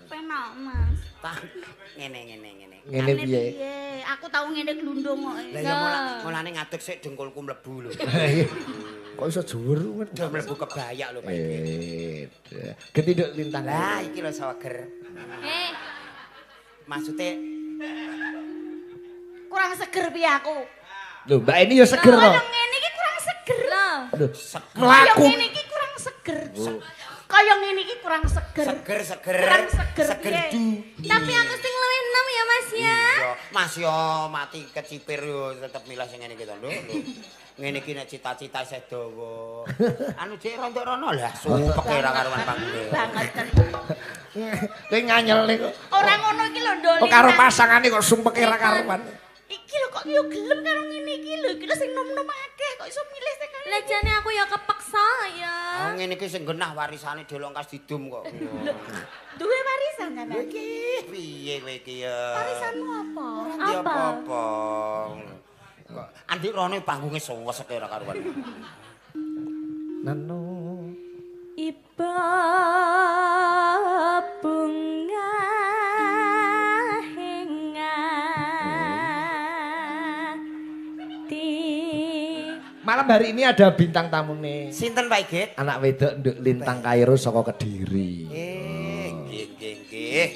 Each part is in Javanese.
Penak, Mas. Ngene. Ngene piye? Aku tau ngene glundung kok. Lah ya mulane ngadeg sik dengkulku mlebu lho. Kok iso dhuwur men? Udah mlebu kebaya lho Pak. Genti nduk lintang. Lah iki lho saweger. Maksudnya kurang seger piye aku? Lho, Mbak ini ya seger Kaya kok. ngene iki kurang seger lho. Lho, Kaya mlaku. ngene iki kurang seger. Kaya ngene iki kurang seger. Seger. Kurang seger. Seger piye? du. Tapi aku sing luwih enom ya, Mas ya. Iya, Mas yo mati kecipir yo tetep milih sing ngene iki to lho. Ngene iki nek cita-cita isih dawa. Anu jek rontok rono lah, supeke ra karuan panggune. Banget. Kowe nganyelne kok. Ora ngono iki lho, Ndol. Kok karo pasangane kok sumpeke ra karuan. Iki lho kok yo gelem karo ngene iki lho. Iki lho sing nom-nom akeh kok iso milih sing kaya. Lah jane aku ya kepeksa ya. Oh ngene iki sing genah warisane Delongkas Didum kok. Duwe warisan kan? Iki piye kowe iki ya? Warisanmu apa? Apa-apa. Kok Andik Rono panggunge seweseke ora karuan. Nano Iba bunga Malam hari ini ada bintang tamu nih. Sinten Pak Igit? Anak wedok nduk lintang Kairo saka Kediri. Nggih.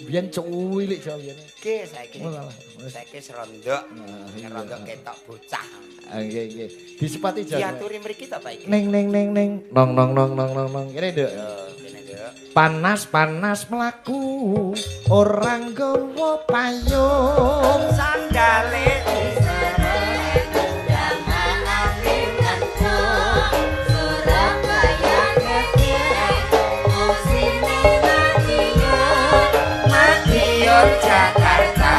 Biyen cuwilik jawane. Nggih saiki serondok. Serondok ketok bocah. Nggih. Disepati jawane. Diaturi mriki ta Pak Igit? Neng. Nong. Kene nduk. Kene nduk. Panas melaku orang gawa payung Sandale Jakarta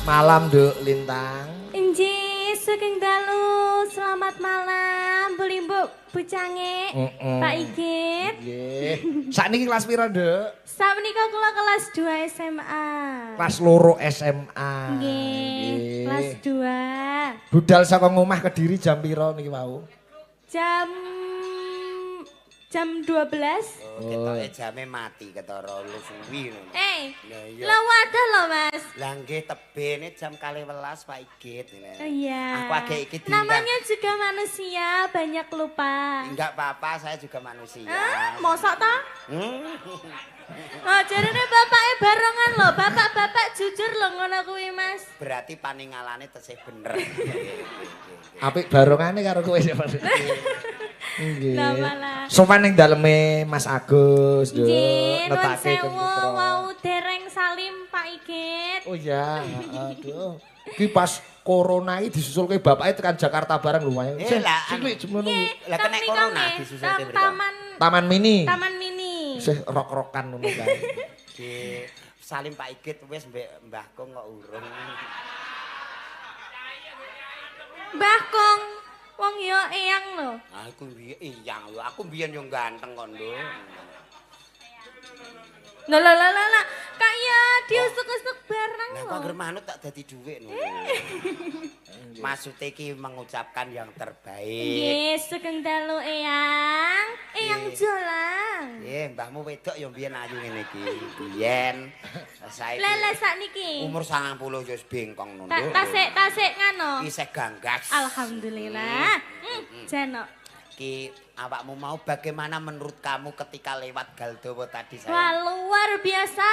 malam nduk lintang. Inji sugeng dalu, selamat malam Bu Limbu, Bu Cange, Pak Igit. Nggih. Sakniki kelas pira, Nduk? Sakmenika kula kelas 2 SMA. Kelas loro SMA. Nggih, kelas 2. Budal saka ngomah Kediri jam pira niki wau? Jam 12. Ketoke jame mati ketara lu suwi ngono. Lah wadah lho Mas. Lah nggih tebene jam 12 Pak Igit. Iya. Aku agak iki diundang. Namanya juga manusia, banyak lupa. Enggak apa-apa, saya juga manusia. Mosok toh? Oh, jarene bapake barengan lho, bapak-bapak jujur lho ngono kuwi Mas. Berarti paningalane tesih bener. Apik barongane karo kowe seperti. Nggih. Lah malah. Sopan ning daleme Mas Agus, Nduk. Nggih, nuwun Netake sewu wau dereng salim Pak Igit. Oh iya, aduh. Ki pas corona iki disusulke bapake tekan Jakarta bareng lumayan. Cilik jemono. Lah kena corona disusulke mriko. Taman Mini. Taman Mini. Sih rok-rokan ngono kae. Di salim Pak Igit wis mbek Mbah Kong kok urung. Mbah Kong, wong yo eyang lho. Aku mbiyen iyang lho, aku mbiyen yo ganteng kok, Nduk. Lah, kaya diusuk-usuk bareng Lah lho. kok anggere manut tak dadi dhuwit lho. Maksudnya ki mengucapkan yang terbaik. Nggih, sugeng dalu eyang. Eyang jolang. Nggih, mbahmu wedok ya mbiyen ayu ngene iki. Biyen saiki. Lah sakniki. Umur 90 wis bengkong ngono. Tasik ngono. Isih ganggas. Alhamdulillah. Jano. Ki awakmu mau bagaimana menurut kamu ketika lewat Galdowo tadi saya? Wah, luar biasa.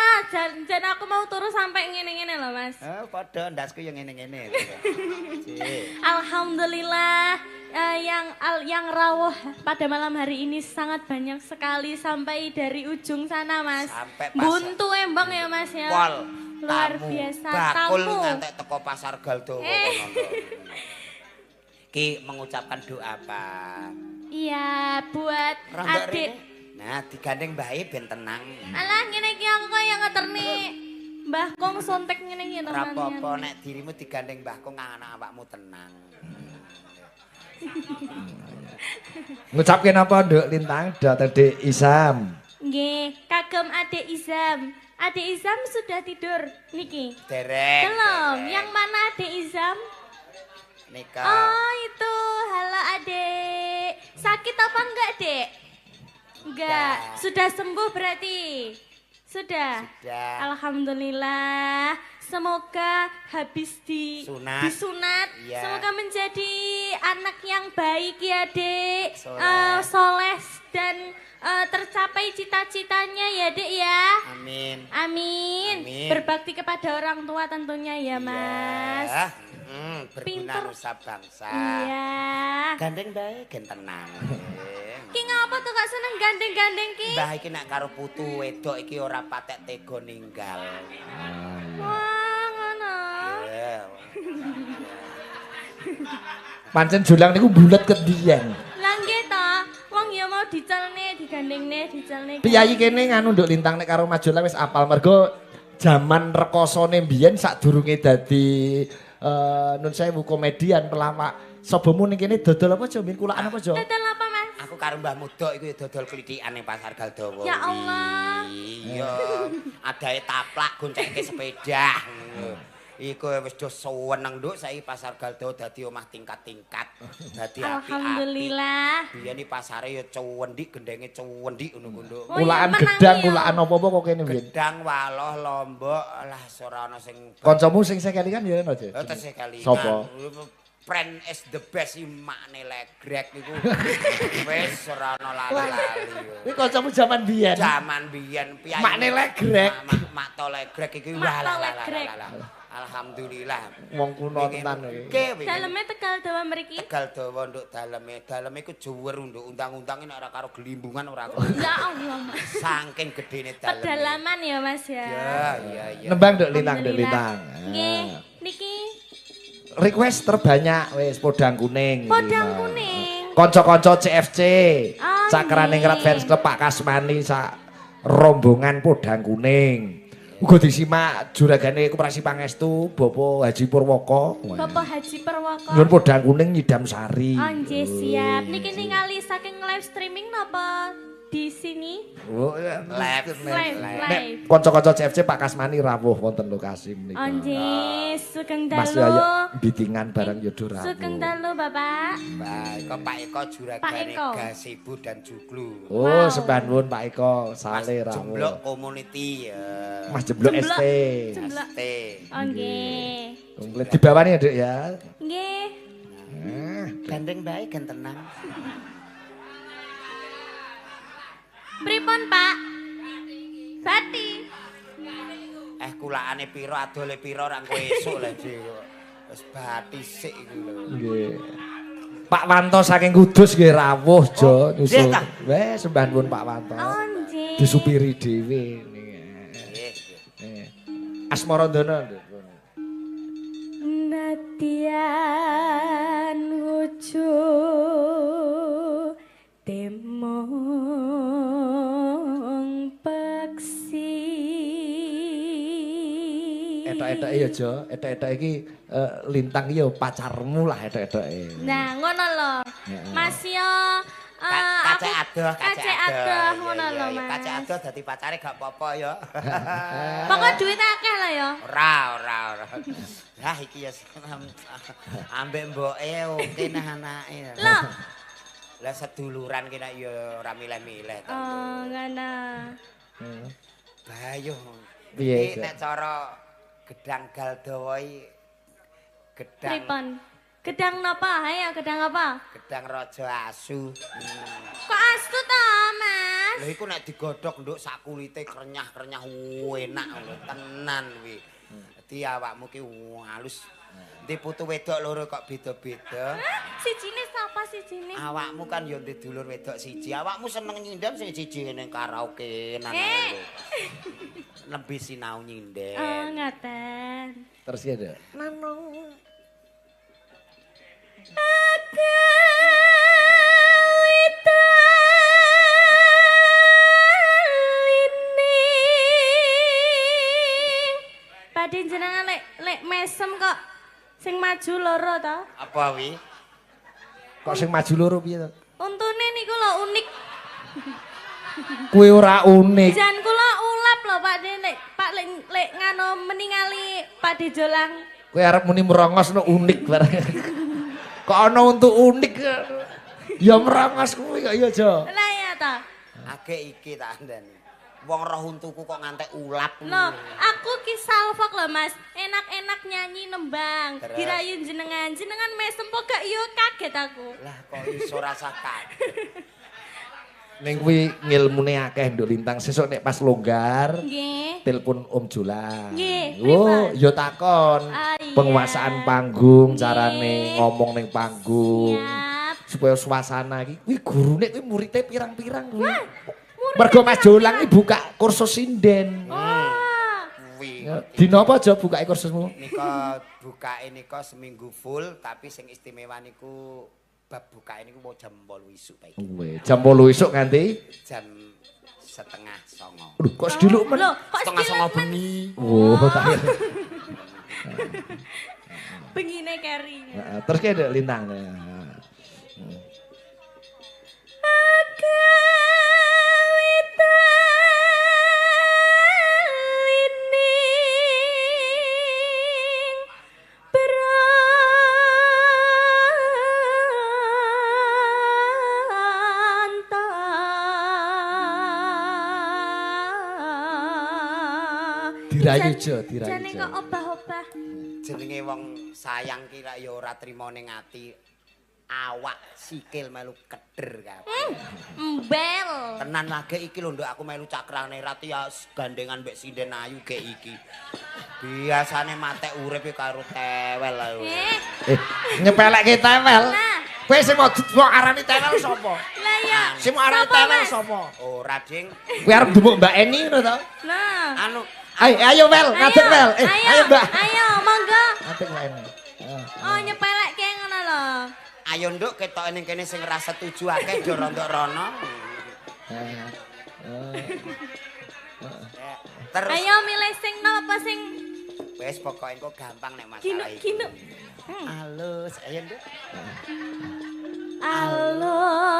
Jan aku mau turu sampai ngene-ngene loh, Mas. Padha ndasku yang ngene-ngene. Alhamdulillah yang rawuh pada malam hari ini sangat banyak sekali sampai dari ujung sana, Mas. Sampai pas buntu embang ya, Mas ya. Pol, luar tamu, biasa. bakul Tamu. ngantek teko pasar Galdowo kono. Ki mengucapkan doa apa? Iya, buat Rondok adik. rene. Nah, digandeng bae ben tenang. Alah, ngene iki aku kaya ngeterni Mbah Kong sontek ngene iki Ora apa-apa nek dirimu digandeng Mbah Kong anak awakmu tenang. Ngucapke napa, Nduk Lintang? Dateng Dik Isam. Nggih, kagem Adik Izam. Adik Izam sudah tidur niki. Derek. Belum. Yang mana Adik Izam? Nika. Oh, itu apa enggak, Dek? Enggak. Sudah sembuh berarti? Sudah? Sudah. Alhamdulillah. Semoga habis disunat. Ya. Semoga menjadi anak yang baik ya, Dek. Soleh. Soleh dan tercapai cita-citanya ya, Dek ya. Amin. Amin. Amin. Berbakti kepada orang tua tentunya ya, Mas. Ya. Berguna Pinter. nusa bangsa. Iya. Gandeng bae gen tenang. Ki ngapa tuh gak seneng gandeng-gandeng ki? Mbah iki nek karo putu wedok iki ora patek tega ninggal. Wah, ngono. Ya. Pancen julang niku bulet kedhiyen. Lah nggih to, wong ya mau dicelne, digandengne, dicelne. Piyayi kene nganu nduk lintang nek karo Majola wis apal mergo jaman rekosone mbiyen sadurunge dadi nun sewu komedian pelawak. Sobomu ning kene dodol apa, Jo? Mbiyen kulaan apa, Jo? Dodol apa, Mas? Aku karo Mbah Mudok iku ya dodol klithikan ning Pasar Galdawa. Ya Allah. Iya. Adae taplak goncengke sepeda. Iku wis do seneng nduk saiki Pasar Galdawa dadi omah tingkat-tingkat. Dadi apik-apik. Alhamdulillah. Biyen iki pasare ya cuwendik, gendenge cuwendik ngono nduk. Oh, Kulaan iya, menangi gedang, ya. kulaan apa-apa kok kene mbiyen. Gedang, waloh, lombok, lah ora ana sing Kancamu sing sekali kan ya ono, Jo? terus sekali. Sopo? Friend is the best makne legrek iku. Wis ora ana lali-lali. Kuwi kancamu jaman biyen. Zaman biyen piyai. Makne legrek. Mak to legrek iki Mak to legrek. Alhamdulillah. Wong kuno tenan iki. Daleme Tegal Dawa mriki. Tegal dawa nduk daleme. Daleme iku juwer nduk undang-undange nek ora karo gelimbungan ora. Ya Allah, Mas. Saking gedene daleme. Pedalaman ya, Mas ya. Ya. Nembang nduk lintang, nduk lintang. Nggih, niki Request terbanyak wis podang kuning. podang kuning. Kanca-kanca CFC. Oh, Sakrane nggih. Ngrat Fans Club Pak Kasmani sak rombongan podang kuning. Uga disimak juragane Koperasi Pangestu Bapak Haji Purwoko. Bapak Haji Perwoko. Nyuwun podang kuning nyidam sari. Oh, nggih siap. Niki ningali saking live streaming napa di sini? Oh, ya. Live. Live. Kanca-kanca CFC Pak Kasmani rawuh wonten lokasi menika. Oh, nggih, sugeng Mas dalu. Yayo bitingan bareng Yodo rawuh. Sugeng dalu, Bapak. Baik, kok Pak Eko Pak juragane Eko. Gazebo dan Juglu. Oh, Wow. sembah nuwun Pak Eko, Mas sale rawuh. Jemblok Community ya. Mas Jemblok Jemblok. ST. Jemblok. ST. Oh, nggih. Komplit dibawani ya, Dek ya. Nggih. Gandeng baik kan tenang. Pripun, Pak? Bati. Kulaane pira adole pira ora kowe esuk lho, Dik. Wis bathi sik iku lho. Nggih. Pak Wanto saking Kudus nggih rawuh Jo nyusul. nggih ta? Wes sembah nuwun Pak Wanto. Oh, nggih. Disupiri dhewe Nggih. Asmaradana. Nadian wujud temong peksi. Etok-etoke ya Jo, etok-etok iki lintang ya pacarmu lah etok-etoke. Nah, ngono lho. Mas yo Kace adoh, kace adoh ngono lho, Iya, Mas. kace adoh dadi pacare gak apa-apa ya. Pokok duit akeh lah ya. Ora. Lah iki ya ambek mboke oke nah anake. Loh. Lah seduluran ki nek ya ora milih-milih to. Oh, ngono. Bayuh. Piye, Iki Jo? nek cara gedang Galdawa iki gedang Pripun? Gedang napa? Ayo, gedang apa? gedang raja asu. Kok astu to, Mas? Lha iku nek digodhog nduk sak kulite krenyah-krenyah enak lho, tenan kuwi. Dadi awakmu ki halus. Ndi putu wedok loro kok beda-beda. Sijine sapa sijine? Awakmu kan ya ndek dulur wedok siji. Awakmu seneng nyindam sing siji ning karaoke nang Eh. lebih sinau nyinden. Oh, ngaten. Terus ya, Dek. Padhe jenengan lek mesem kok sing maju loro to. Apa wi? Kok sing maju loro piye to? Untune niku lho unik. Kuwi ora unik. Jan kula ulap lho Pak De lek ngano meningali Pak De Jolang. Kowe arep muni merongos no unik bareng. Kok ana untuk unik. Ya merangos kuwi kok ya, Jo. Lah ya ta. Akeh iki tak andani. Wong roh untuku kok ngantek ulap. Loh, aku ki salfok lho Mas. Enak-enak nyanyi nembang. Terus? Dirayu jenengan. Jenengan mesem kok gak yo kaget aku. Lah kok iso rasa kaget. Ning kuwi ngilmune akeh Nduk Lintang. Sesuk nek pas longgar Nggih. telepon Om Jolang. Nggih, Oh, pripun? ya takon. Ah, iya. Penguasaan panggung, Nggih. carane ngomong ning panggung. Siap. Supaya suasana iki. Kuwi gurune kuwi muridé pirang-pirang kuwi. Murid Mergo Mas Jolang iki buka kursus sinden. Oh. Kuwi. Ya, dina apa aja bukake kursusmu? Nika bukae nika seminggu full tapi sing istimewa niku bab bukae niku mau jam 8 isuk bae. Weh, jam 8 esuk nganti. Jam 8:30. Aduh, kok sediluk men. Loh, kok 8:30 sediluk men? bengi. Oh, tak. Bengine keri. Nah, terus kayak Nduk Lintang. Dirayu Jo, dirayu Jane Jo. kok obah-obah. Jenenge wong sayang kira ya ora trima ning ati. Awak sikil melu keder kabeh. Embel. Tenan lagi iki lho Nduk aku melu cakrane rati ya gandengan mbek sinden ayu gek iki. Biasane matek urip karo tewel lho. Nyepelekke tewel. Nah. Kowe sing mau arani tewel sapa? Lah ya. Sing mau arani Sapa, tewel Mas? sapa? Ora ding. Kowe arep ndumuk Mbak Eni ngono to? Nah. Anu Ayo Wel, ngadeg Wel. Ayo Mbak. Ayo, monggo. Ngadeg Mbak Eni. Oh, nyepelekke ngono lho. ayo Nduk ketoke ning kene sing ora setuju akeh yo rontok rono. Terus Ayo milih sing nom apa sing wis pokoke engko gampang nek masalah iki. ginuk-ginuk. Halus, ayo Nduk.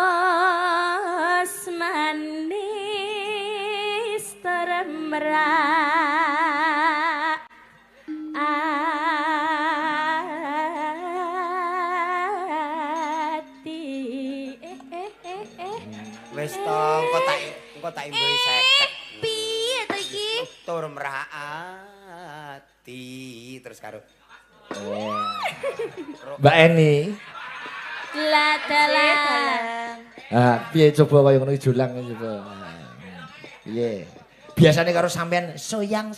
Alus manis termerak ati. Wis to, engko tak imbuhi 50. Piye to iki? Tur merahati terus karo Mbak Eni. La dalang. Ah, piye coba kaya ngono iki Jolang coba. Piye? Biasane karo sampean sayang.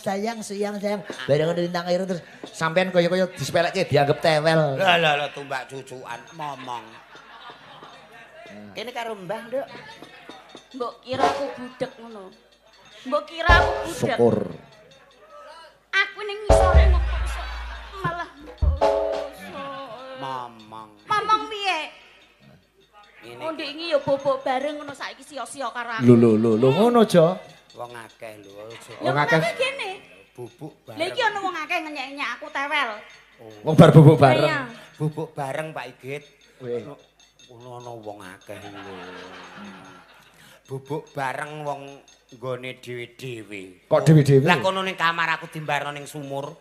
Bareng ngono Lintang air terus sampean kaya disepelekke dianggap tewel. lah tumbak cucukan momong. Kene karo Mbah Nduk. Mbok kira aku budek ngono. Mbok kira aku budek. Syukur. Aku ning ngisore kok iso malah Momong. Mamang piye? Ngene Oh ndek iki ya bobok bareng ngono saiki sia-sia karo aku. Lho ngono Jo. wong akeh lho aja Lho Wong akeh. kenapa gini? bubuk Lah iki bareng. ana wong akeh ngenyek-nyek aku tewel. Wong bar bubuk bareng. Sayang. Bubuk bareng Pak Igit. Weh. Ono ana wong akeh lho. Bubuk bareng wong nggone dhewe-dhewe. Kok dhewe-dhewe? Lah kono ning kamar aku dimbarno ning sumur.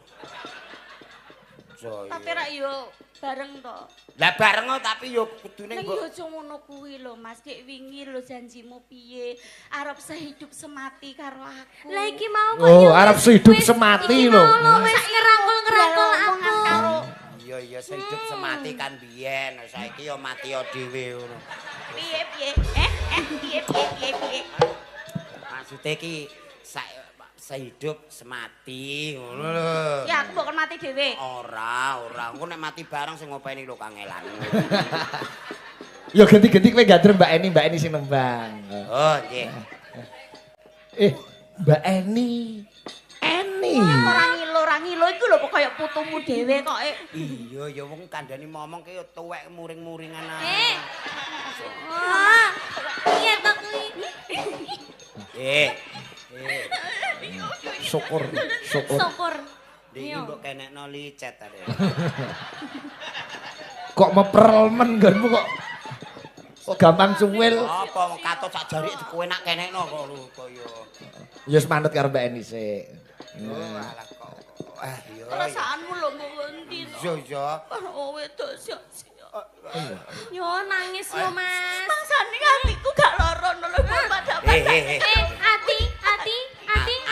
Jaya. Tapi rak yo bareng to. Lah bareng kok tapi yo kudune Ning mbok yo aja ngono kuwi lho Mas, Dek wingi lho janjimu piye? Arep sehidup semati karo aku. Lah iki mau kok Oh, yo arep wis- sehidup wis- semati iki lho. mau lho, wis ngerangkul-ngerangkul aku. karo iya sehidup semati kan biyen saiki yo mati yo dhewe ngono. piye? Piye? Maksude iki sehidup semati ngono lho. Ya aku mbok kon mati dhewe. Ora. Engko nek mati bareng sing ngopeni lho kangelan. Ya ganti-ganti kowe gandrem Mbak Eni sing nembang. Oh, nggih. Mbak Eni. Ora ngilo iku lho kaya putumu dhewe kok. Iya, ya wong kandhani momong ki yo tuwek muring-muringan ae. Wah. Iya to kuwi. Syukur. Syukur. Iki Iya. mbok kenekno licet ta. Kok meperelmen nggonmu kok. Kok gampang cuwil. Apa wong katut sak jari kowe nak kenekno kok lho kaya. Ya wis manut karo Mbak Eni sik. Oh, alah kok. Iya. Perasaanmu lho mbok ngendi to? Iya. Karo wedok sia-sia. Yo nangis yo, Mas.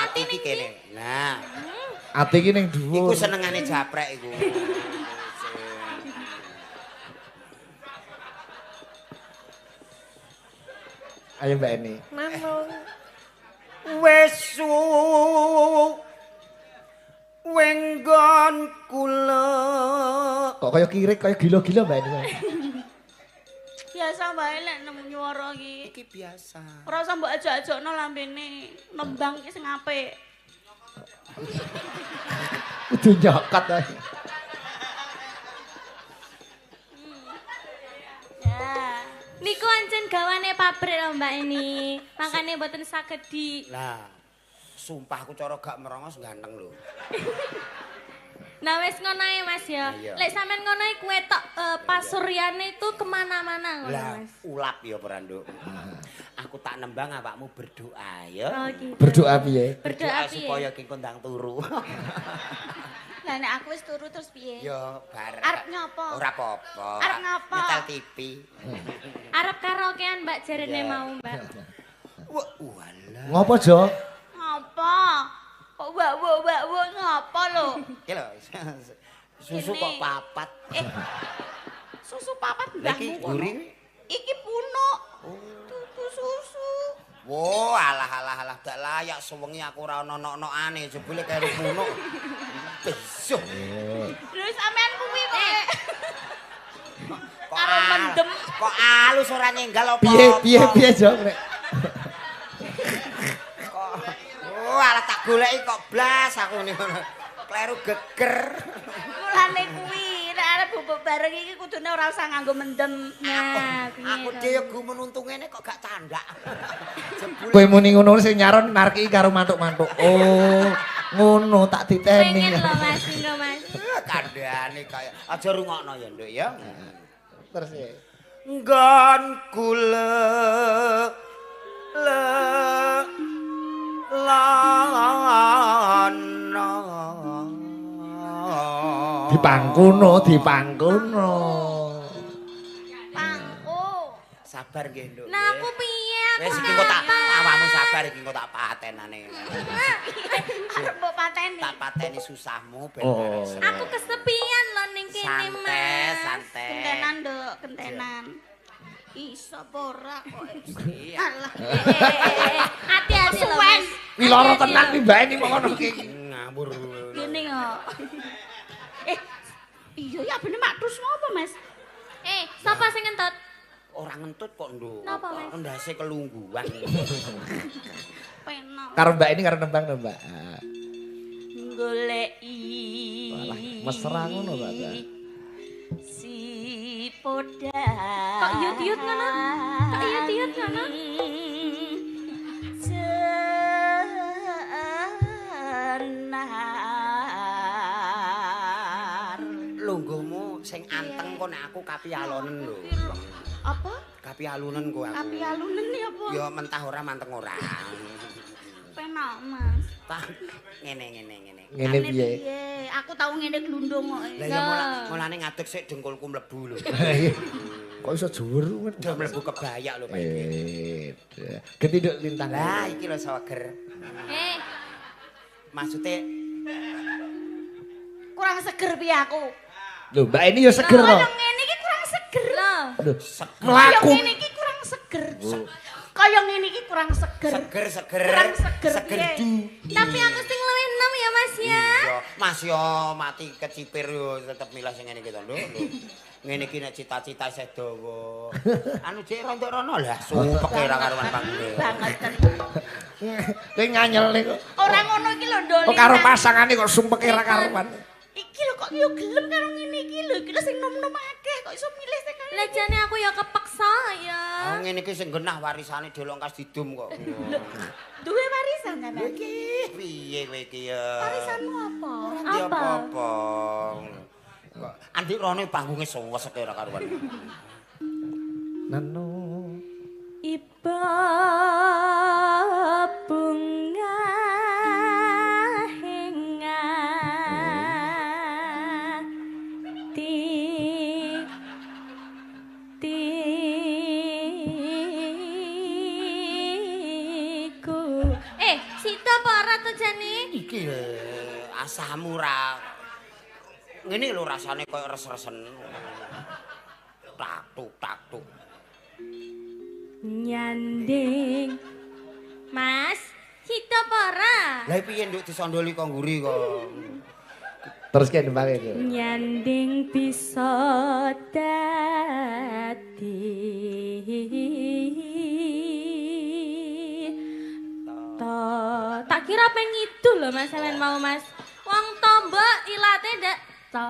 Ati iki kene. Nah, Ati iki ning iku dhuwur. senengane japrek iku. Ayo Mbak Eni. Wis wenggon kula. Kok kaya kirik kaya gila-gila Mbak Eni. Biasa bae lek nemu nyuara iki. Iki biasa. Ora usah mbok ajak-ajakno lambene. Nembang iki sing apik. Kudu nyokat ae. Ya. niku ancen gawane pabrik lho Mbak ini. Makane mboten saged di Lah, sumpah aku cara gak merongos ganteng lho. Nah wis ngono ae Mas ya. Iya. Lek sampean ngono iku ketok pasuryane itu kemana-mana ngono Lah, Mas. ulap ya Branduk. Aku tak nembang awakmu berdoa ya. Oh gitu. Berdoa piye? Berdoa piye? supaya ki kondang turu. Lah nek aku wis turu terus piye? Ya bareng. Arep nyapa? Ora apa-apa. Arep ngapa? Nyetel TV. Arep karaokean Mbak jarene Iya. mau Mbak. Wah, walah. Ngopo, Jo? Ngapa? Kok mbak ngapa lho? Iki lho. Susu Ini. kok papat. Susu papat Lagi mbahmu. guri. Iki punuk. Tuku susu. Wo, alah dak layak sewengi aku ora ono-onokane jebule karo punuk. Besok. Lho sampean kuwi kok. Kok Karo mendem. Kok alus ora nyenggal apa? Piye, Jo? Nek. Kok alah tak goleki kok blas aku ning ngono. Kleru geger. Mulane kuwi nek arep bubuk bareng iki kudune ora usah nganggo mendem. Nah, piye Aku to? dhewe gu menuntung ngene kok gak candak. Jebule Kowe muni ngono sing nyaron narki karo mantuk-mantuk. Oh, ngono tak diteni. Pengen lho Mas, enggak Mas. kandhane kaya aja rungokno ya, Nduk ya. Terus ya. Nggon kula Dipangkuno. Pangku. Sabar nggih, Nduk. Nah aku piye? Wis iki kok tak awakmu sabar iki kok tak patenane. Arep mbok pateni. Tak pateni susahmu ben Oh. beres. Aku kesepian lho ning kene Mas. Santai. Gentenan, Nduk, gentenan. Iso apa ora kok. Iya. Alah. Hati-hati lho Suwen. Mas. Wi lara tenan nih Mbak Eni kok ngono iki. Ngawur. Gini kok. Iya ya bener matus ngopo, Mas? Sapa sing ngentut? Ora ngentut kok, Nduk. Napa, Mas? Ndase kelungguhan. Penak. Karo Mbak Eni karo nembang lho, Mbak. Goleki. Walah, mesra ngono, Mbak. Si poda. Kok yut-yut ngono? Kok yut-yut ngono? Senar. Lungguhmu sing anteng kok nek aku kapialonen lho. Apa? Kapialunen kok aku. Api alunen iki apa? Ya mentah ora manteng ora. Penak, Mas. Tak ngene. Ngene piye? Aku tau ngene glundung kok. Lah ya mulane ngadeg sik dengkulku mlebu lho. Kok iso dhuwur men? Udah mlebu kebayak lho Pak. Genti nduk lintang. Lah iki lho saweger. Maksude Kurang seger piye aku? Lho, Mbak Eni ya seger Kaya kok. ngene iki kurang seger. Lho. Lho, Kaya mlaku. ngene iki kurang seger. Kaya ngene iki kurang seger. seger. Kurang seger piye? du. Tapi aku sing luwih enom ya Mas ya. Iya, Mas yo mati kecipir yo tetep milah sing ngene iki to, Nduk. Ngene iki nek cita-cita isih dawa. Anu jek rontok rono lah, sumpek ora karuan panggune. Banget. Kowe nganyel nih kok. Ora ngono iki lho, Ndoli. Kok karo pasangane kok sumpeke ra karuan. Iki lho kok yo gelem karo ngene iki lho. Iki lho sing nom-nom akeh kok iso milih sing kaya. Lah jane aku ya kepeksa ya. Oh ngene iki sing genah warisane Delongkas Didum kok. Duwe warisan sampean. Iki piye kowe iki ya? Warisanmu apa? Ora apa-apa. Kok Andik Rone panggunge sewesek ora karuan. Nano. Iba bunga hingati iki asamu ra ngene lho rasane koyo res-resen. Tak-tuk. Nyanding. Mas, sida apa ora? Lah piye nduk disondoli kok ngguri kok. Terus kene mbake. Nyanding bisa dadi tak kira pengen ngidul lho Mas sampean mau Mas. Wong tombok ilate ndak to.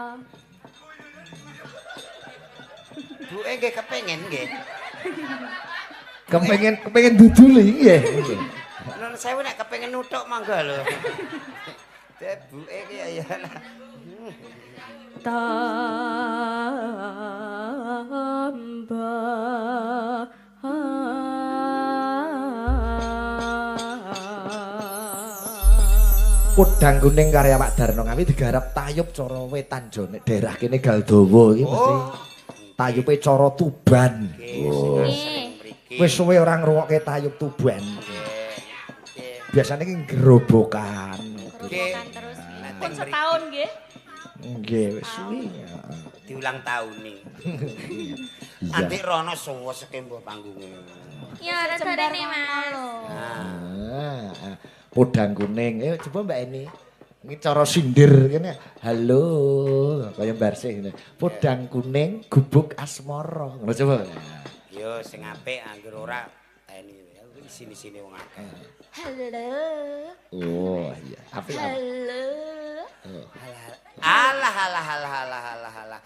Buke nggih kepengen nggih. Kepengen duduli nggih. Nun sewu nek kepengen nuthuk mangga lho. Dek buke ki ya. Tambah Kudang kuning karya Pak Darno Ngawi digarap tayub cara wetan jone daerah kene Galdawa iki mesti tayupe cara Tuban. Wis suwe ora ngrungokke tayub Tuban. Biasane ki gerobokan. Gerobokan terus. Pun setahun nggih. Nggih wis suwe. Diulang tahun nih. Nanti Rono suweseke mbah panggunge. ya ada darene Mas. Podang kuning. Coba Mbak Eni. Ini cara sindir kene. Halo, kaya barsih ngene. Podang kuning gubuk asmara. Ngono coba. Yo sing apik anggere ora Eni sini-sini wong akeh. Halo. Oh iya, apik. Halo. Alah.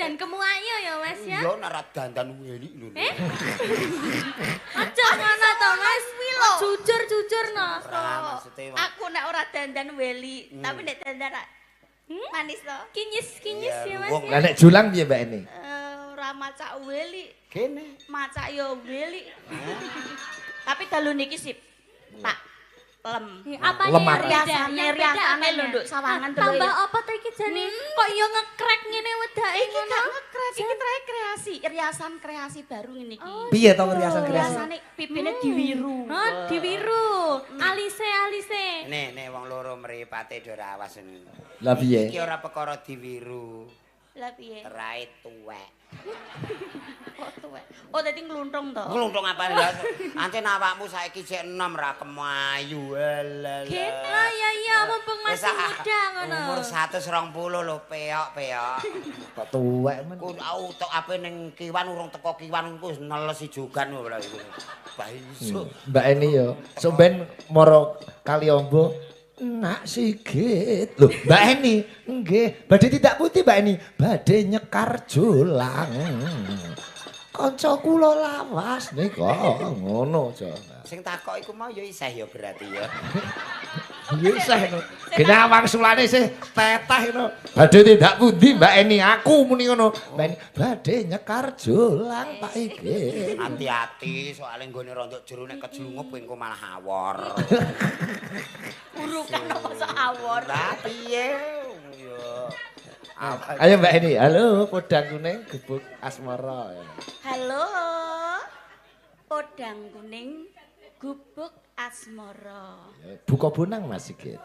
Jan kemuayo ya Mas ya. Yo nek dandan weli lho. Aja ngono to Mas. Jujur no. Maksudnya Aku nek ora dandan weli, tapi nek dandan manis to. Kinyis ya Mas. Lah nek julang piye Mbak Eni? Ora macak weli, kene. macak yo weli. Tapi dalu niki sip. Tak lem. Apa Lemar. Riasane lho nduk sawangan delok. Tambah apa to iki jane? Kok yo ngekrek ngene wedake Iki ngono? gak ngekrek, iki trek kreasi, riasan kreasi baru ngene iki. Piye to riasan kreasi? Riasane pipine diwiru. Oh, diwiru. Alise. Nek wong loro mripate do ora awas ngene. Lah piye? Iki ora perkara diwiru. Lah piye? Rai tuwek. Kok tuwek. Oh, dadi ngluntung to. Ngluntung apa lho? Ancen awakmu saiki sik enom ra kemayu. Lah ya mumpung masih muda ngono. Umur 120 lho, peok. Kok tuwek men. Ku utuk ape ning kiwan urung teko kiwan ku wis nelesi jogan lho iku. Baiso. Mbak Eni yo, sampean mara Kaliombo nak sigit. Loh, Mbak Eni, nggih, badhe tidak putih Mbak Eni, badhe nyekar julang. Kanca kula lawas nika ngono aja. Sing takok iku mau ya isih ya berarti ya. Ya isih ngono. Gene awang sulane isih teteh ngono. Badhe tidak pundi Mbak Eni, aku muni ngono. Mbak Eni badhe nyekar julang Pak iki. Hati-hati soalnya nggone rontok jero nek kejlungup engko malah awor. Urukan kok awor. Lah piye yo. Ayo Mbak Eni, halo podang kuning gubuk asmara. Halo. Podang kuning gubuk asmara. Buka bonang Mas Sigit.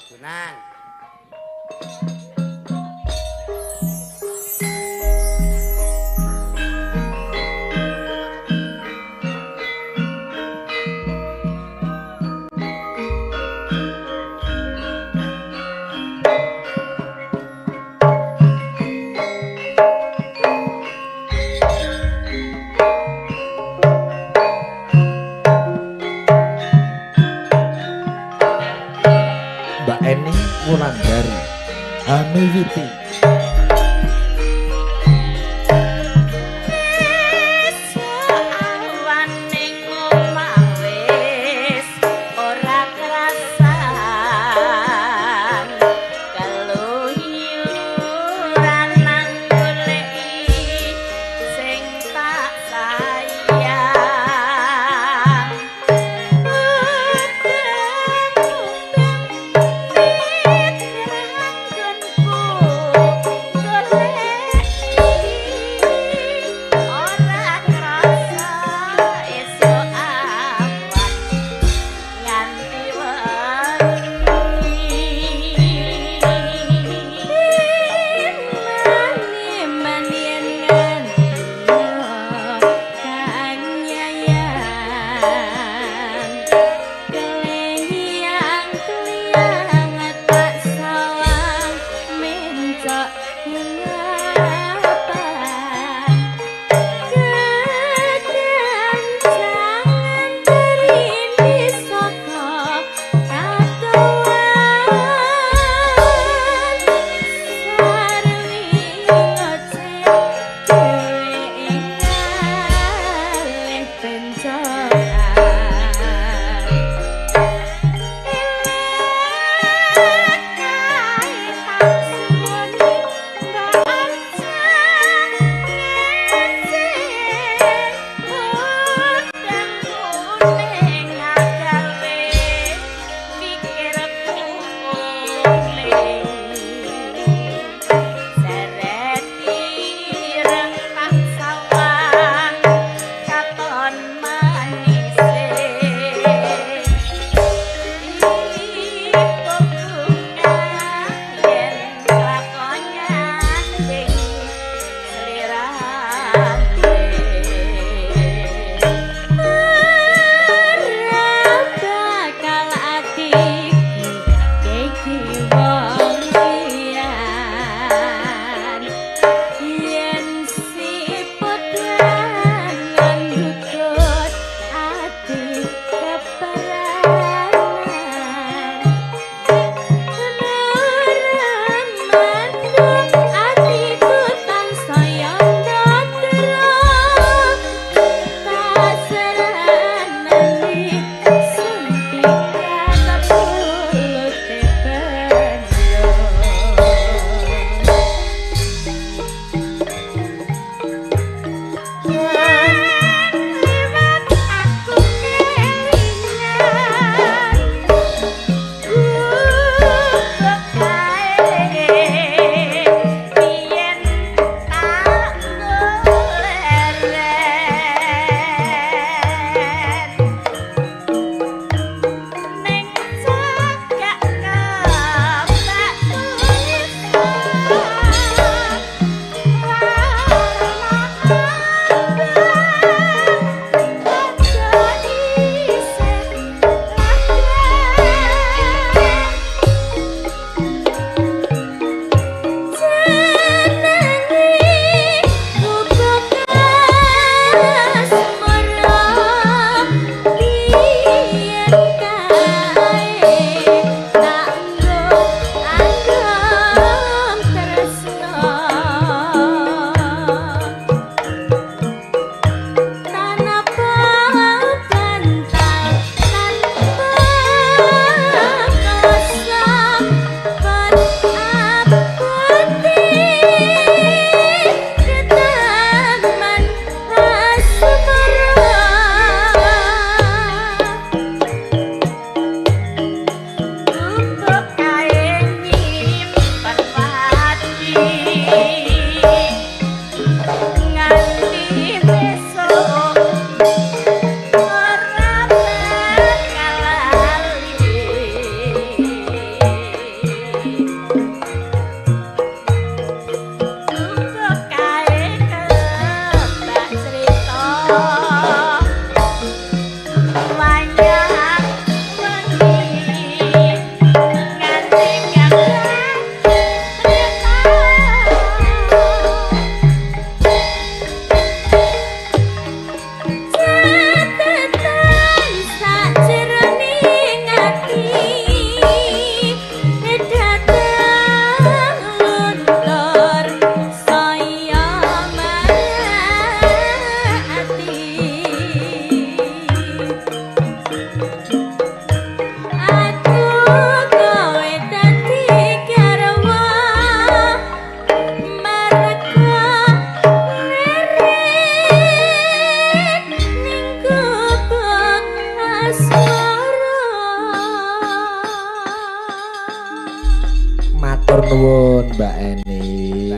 Gunan. Wulandari Amiwiti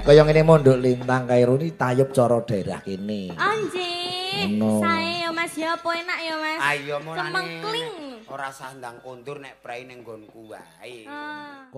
kaya ngene mondok lintang Kairo ni tayub cara daerah kene. Anjing. Ngono. Sae ya Mas ya apa enak ya Mas. Ayo mulane. Semengkling. Ora sah ndang kondur nek prei ning nggonku wae. Ah.